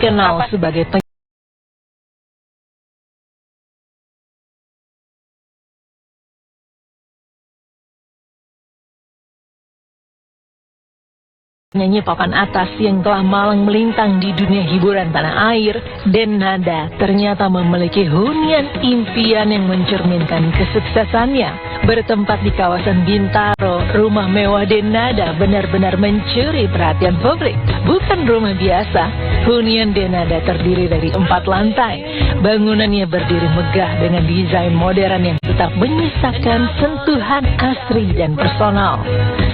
dikenal sebagai penyanyi papan atas yang telah malang melintang di dunia hiburan tanah air, Denada ternyata memiliki hunian impian yang mencerminkan kesuksesannya. Bertempat di kawasan Bintaro, rumah mewah Denada benar-benar mencuri perhatian publik. Bukan rumah biasa, hunian Denada terdiri dari 4 lantai. Bangunannya berdiri megah dengan desain modern yang tetap menyisakan sentuhan asri dan personal.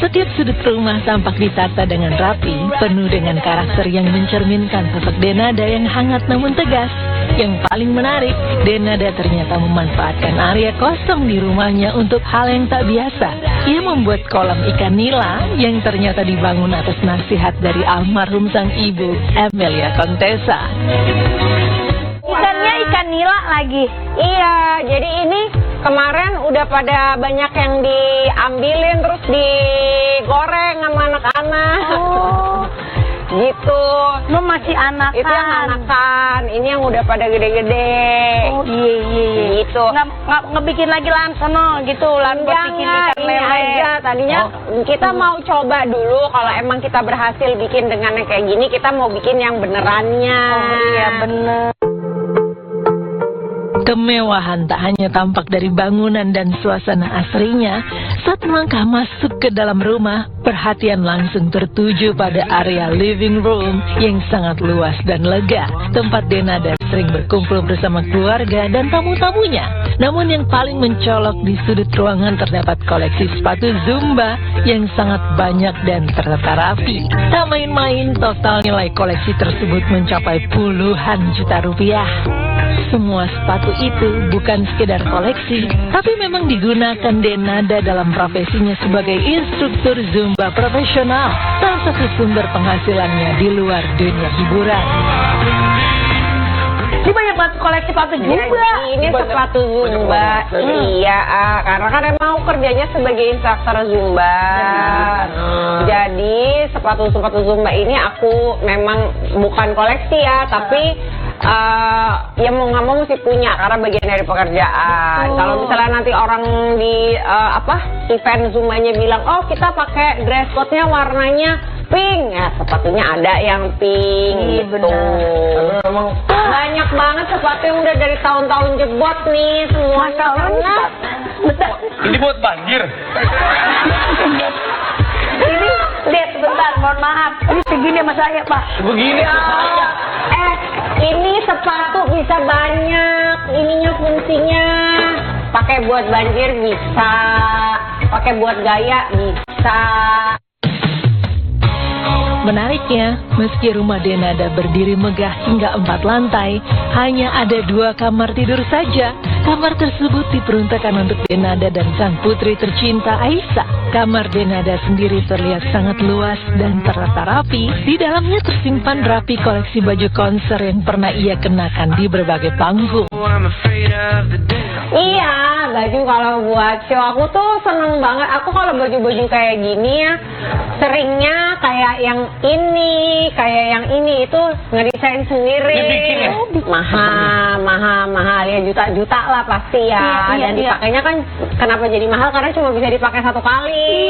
Setiap sudut rumah tampak ditata dengan rapi, penuh dengan karakter yang mencerminkan sosok Denada yang hangat namun tegas. Yang paling menarik, Denada ternyata memanfaatkan area kosong di rumahnya untuk hal yang tak biasa. Ia membuat kolam ikan nila yang ternyata dibangun atas nasihat dari almarhum sang ibu, Amelia Contessa. Ikannya ikan nila lagi. Iya, jadi ini kemarin udah pada banyak yang diambilin terus digoreng sama anak-anak. Oh. Gitu. Lo masih anakan. Itu yang anakan, ini yang udah pada gede-gede. Oh iya. Gitu. Nggak ngebikin lagi lan sono gitu, lan buat bikin ikan ini lele. aja. Tadinya kita mau coba dulu kalau emang kita berhasil bikin dengan yang kayak gini, kita mau bikin yang benerannya. Oh iya bener. Kemewahan tak hanya tampak dari bangunan dan suasana asrinya. Saat melangkah masuk ke dalam rumah, perhatian langsung tertuju pada area living room yang sangat luas dan lega. Tempat Denada sering berkumpul bersama keluarga dan tamu-tamunya. Namun yang paling mencolok di sudut ruangan terdapat koleksi sepatu Zumba yang sangat banyak dan tertata rapi. Tak main-main, total nilai koleksi tersebut mencapai puluhan juta rupiah. Semua sepatu itu bukan sekedar koleksi, tapi memang digunakan Denada dalam profesinya sebagai instruktur Zumba profesional, salah satu sumber penghasilannya di luar dunia hiburan. Ini banyak banget koleksi sepatu Zumba. Ini sepatu Zumba. Iya, karena kan emang kerjanya sebagai instruktur Zumba. Jadi sepatu-sepatu Zumba ini aku memang bukan koleksi ya, tapi ya mau nggak mau mesti punya karena bagian dari pekerjaan. Kalau misalnya nanti orang di event Zumbanya bilang, oh kita pakai dress code-nya warnanya pink, ya sepatunya ada yang pink gitu. Banyak banget sepatu yang udah dari tahun-tahun jebot nih semuanya. Ini buat banjir. Ini lihat sebentar, mohon maaf. Ini segini sama saya Pak. Begini saya. Ini sepatu bisa banyak, ininya fungsinya. Pakai buat banjir bisa, pakai buat gaya bisa. Menariknya, meski rumah Denada berdiri megah hingga 4 lantai, hanya ada 2 kamar tidur saja. Kamar tersebut diperuntukkan untuk Denada dan sang putri tercinta Aisyah. Kamar Denada sendiri terlihat sangat luas dan tertata rapi. Di dalamnya tersimpan rapi koleksi baju konser yang pernah ia kenakan di berbagai panggung. Iya, baju kalau buat show aku tuh seneng banget. Aku kalau baju-baju kayak gini ya, seringnya kayak yang ini itu ngedesain sendiri. Dibikin ya? Mahal ya, juta-juta lah pasti ya. Dan dipakainya kan kenapa jadi mahal? Karena cuma bisa dipakai 1 kali.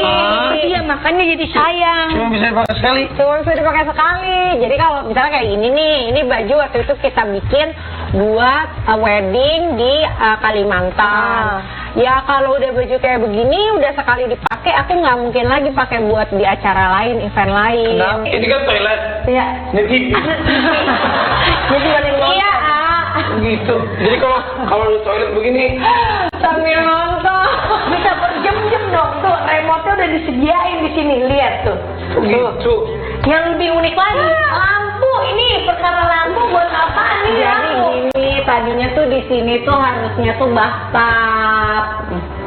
Iya, makanya jadi sayang. Cuma bisa dipakai sekali. Cuma bisa dipakai sekali. Jadi kalau misalnya kayak ini nih, ini baju waktu itu kita bikin buat wedding di Kalimantan. Ya kalau udah baju kayak begini udah sekali dipakai, aku nggak mungkin lagi pakai buat di acara lain, event lain. Nah, ini kan toilet. Iya. Ini TV. Jadi iya. Gitu. Jadi kalau di toilet begini Sambil nonton. Bisa berjam-jam dong. Tuh, remote-nya udah disediain di sini. Lihat tuh. gitu. Yang lebih unik lagi, lampu. Ini perkara lampu buat apa nih? Jadi gini, tadinya tuh di sini tuh harusnya tuh bathtub.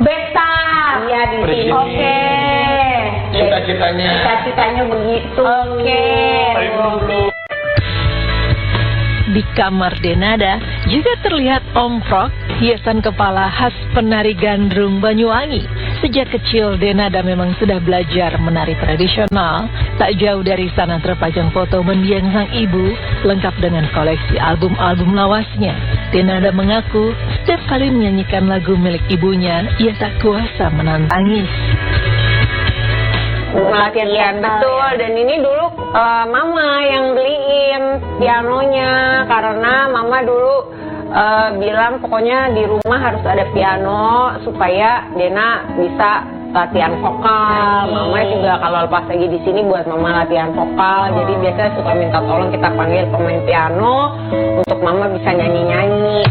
Bathtub. Iya di sini. Oke. Cita-citanya. Cita-citanya begitu. Oke. Di kamar Denada juga terlihat omprok, hiasan kepala khas penari gandrung Banyuwangi. Sejak kecil, Denada memang sudah belajar menari tradisional. Tak jauh dari sana terpajang foto mendiang sang ibu, lengkap dengan koleksi album-album lawasnya. Denada mengaku, setiap kali menyanyikan lagu milik ibunya, ia tak kuasa menahan tangis. Latihan betul, dan ini dulu mama yang beliin pianonya, karena mama dulu bilang pokoknya di rumah harus ada piano supaya Dena bisa latihan vokal. Mama juga kalau pas lagi di sini buat mama latihan vokal, jadi biasanya suka minta tolong kita panggil pemain piano untuk mama bisa nyanyi-nyanyi.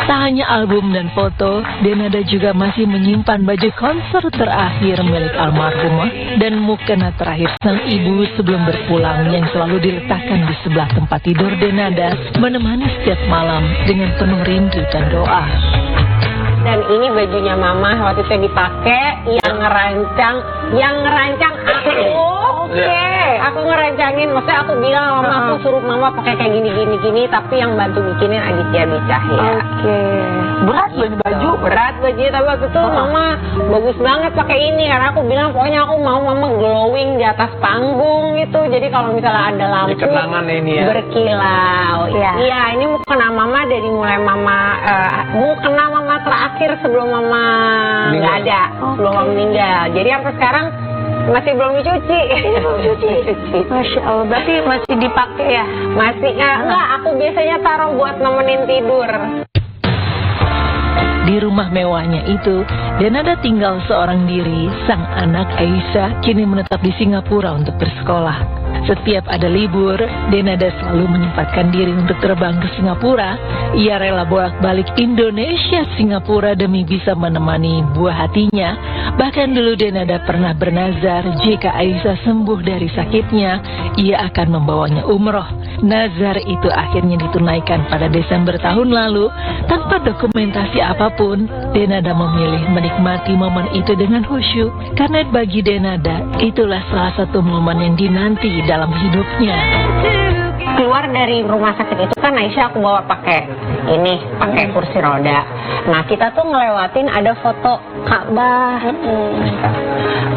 Tak hanya album dan foto, Denada juga masih menyimpan baju konser terakhir milik almarhumah dan mukena terakhir sang ibu sebelum berpulang yang selalu diletakkan di sebelah tempat tidur Denada, menemani setiap malam dengan penuh rindu dan doa. Dan ini bajunya mama waktu itu dipakai, yang ngerancang aku. Oke. Aku ngerancangin, maksudnya aku bilang sama mama, aku suruh mama pakai kayak gini, tapi yang bantu bikinin Aditya Bicahya. Oke. Berat baju. Berat baju, tapi waktu itu mama bagus banget pakai ini, karena aku bilang pokoknya aku mau mama glowing di atas panggung gitu. Jadi kalau misalnya ada lampu, kenangan ini ya, berkilau. Iya, ini mukena mama dari mulai mama mukena mama terakhir sebelum mama nggak ada, sebelum mama meninggal. Jadi sampai sekarang masih belum dicuci. Masya Allah, berarti masih dipakai ya? Masih enggak, aku biasanya taruh buat nemenin tidur. Di rumah mewahnya itu, Denada tinggal seorang diri. Sang anak Aisyah kini menetap di Singapura untuk bersekolah. Setiap ada libur, Denada selalu menyempatkan diri untuk terbang ke Singapura. Ia rela bolak-balik Indonesia Singapura demi bisa menemani buah hatinya. Bahkan dulu Denada pernah bernazar jika Aisyah sembuh dari sakitnya, ia akan membawanya umroh. Nazar itu akhirnya ditunaikan pada Desember tahun lalu. Tanpa dokumentasi apapun, Denada memilih menikmati momen itu dengan khusyuk. Karena bagi Denada, itulah salah satu momen yang dinanti dalam hidupnya. Keluar dari rumah sakit itu kan Aisyah aku bawa pakai kursi roda. Nah kita tuh ngelewatin ada foto Ka'bah.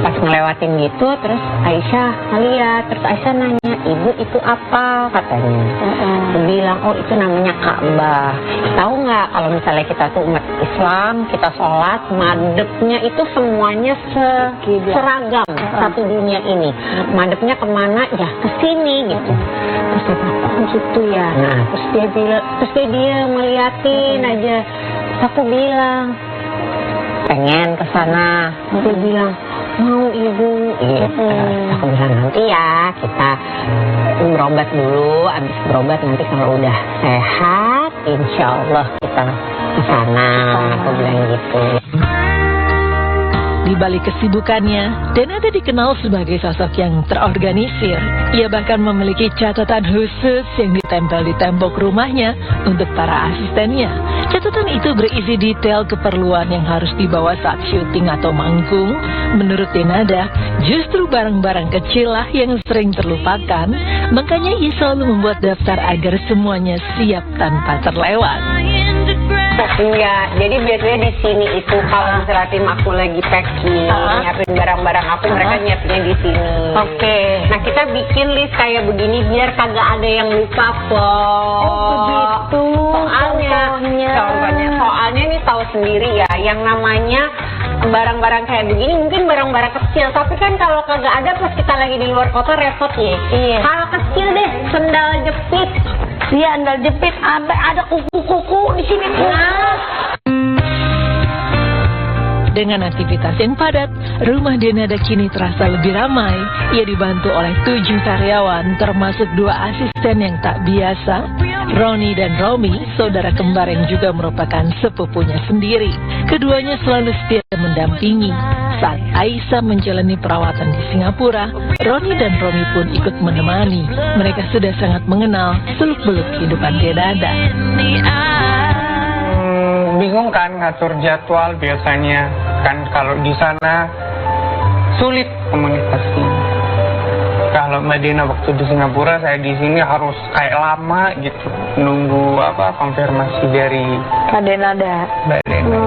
Pas ngelewatin gitu, terus Aisyah ngeliat, terus Aisyah nanya, ibu itu apa katanya. Aku bilang, oh itu namanya Ka'bah. Tahu nggak kalau misalnya kita tuh umat Islam, kita sholat, madepnya itu semuanya seragam satu dunia ini. Madepnya kemana? Ya ke sini gitu. Terus dia bilang, oh gitu ya. Nah terus dia ngeliatin aja. Terus aku bilang, pengen ke sana. Dia bilang, mau ibu. Gitu. Aku bilang nanti ya kita berobat dulu. Abis berobat nanti kalau udah sehat, insya Allah kita ke sana. Aku bilang gitu. Di balik kesibukannya, Denada dikenal sebagai sosok yang terorganisir. Ia bahkan memiliki catatan khusus yang ditempel di tembok rumahnya untuk para asistennya. Catatan itu berisi detail keperluan yang harus dibawa saat syuting atau manggung. Menurut Denada, justru barang-barang kecil lah yang sering terlupakan. Makanya ia selalu membuat daftar agar semuanya siap tanpa terlewat. Enggak, jadi biasanya di sini itu kalau misalnya tim aku lagi packing, nyiapin barang-barang aku, mereka nyiapinnya di sini. Oke. Nah kita bikin list kayak begini biar kagak ada yang lupa kok. Oh begitu. Soalnya nih tahu sendiri ya, yang namanya barang-barang kayak begini mungkin barang-barang kecil, tapi kan kalau kagak ada pas kita lagi di luar kota repot ya. Iya. Hal kecil deh, sendal jepit. Iya, sendal jepit, ada kuku-kuku di sini. Dengan aktivitas yang padat, rumah Denada kini terasa lebih ramai. Ia dibantu oleh 7 karyawan, termasuk 2 asisten yang tak biasa, Roni dan Romi, saudara kembar yang juga merupakan sepupunya sendiri. Keduanya selalu setia mendampingi. Saat Aisyah menjalani perawatan di Singapura, Roni dan Romi pun ikut menemani. Mereka sudah sangat mengenal seluk-beluk kehidupan Denada. Bingung kan ngatur jadwal biasanya, kan kalau di sana sulit komunikasi. Kalau Mbak Dina waktu di Singapura, saya di sini harus kayak lama gitu nunggu konfirmasi dari Mbak Denada. Mbak Dina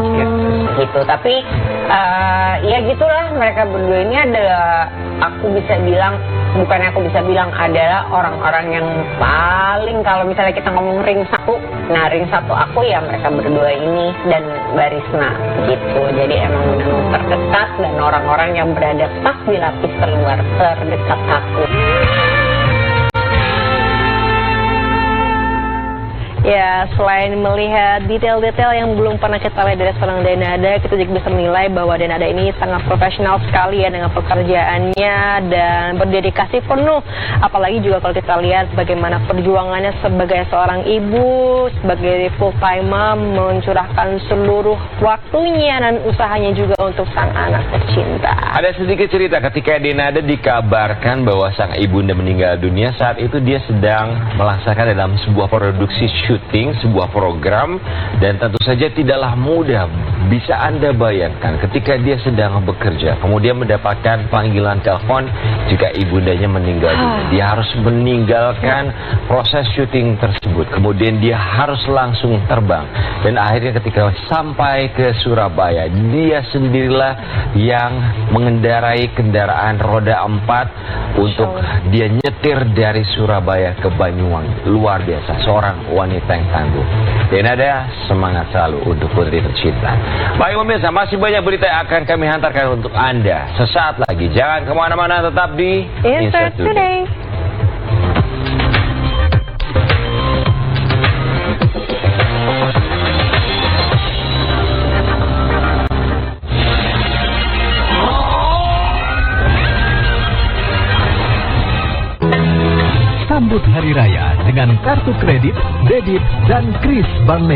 gitu. gitu. Tapi ya gitulah, mereka berdua ini adalah adalah orang-orang yang paling, kalau misalnya kita ngomong ring satu aku ya mereka berdua ini dan Mbak Risma gitu. Jadi emang terdekat dan orang-orang yang berada pas di lapis terluar terdekat aku. Ya, selain melihat detail-detail yang belum pernah kita lihat dari seorang Denada, kita juga bisa menilai bahwa Denada ini sangat profesional sekali ya dengan pekerjaannya dan berdedikasi penuh. Apalagi juga kalau kita lihat bagaimana perjuangannya sebagai seorang ibu, sebagai full time mom, mencurahkan seluruh waktunya dan usahanya juga untuk sang anak tercinta. Ada sedikit cerita ketika Denada dikabarkan bahwa sang ibunda meninggal dunia. Saat itu dia sedang melaksanakan dalam sebuah produksi syuting, sebuah program, dan tentu saja tidaklah mudah. Bisa Anda bayangkan ketika dia sedang bekerja, kemudian mendapatkan panggilan telepon jika ibundanya meninggal dunia. Dia harus meninggalkan proses syuting tersebut, kemudian dia harus langsung terbang. Dan akhirnya ketika sampai ke Surabaya, dia sendirilah yang mengendarai kendaraan roda 4 untuk dia nyetir dari Surabaya ke Banyuwangi. Luar biasa, seorang wanita yang tangguh. Denada, semangat selalu untuk putri tercinta. Baik pemirsa, masih banyak berita yang akan kami hantarkan untuk Anda sesaat lagi. Jangan kemana-mana, tetap di Insert Today. Sambut Hari Raya dengan kartu kredit, debit, dan kris Bank Mega.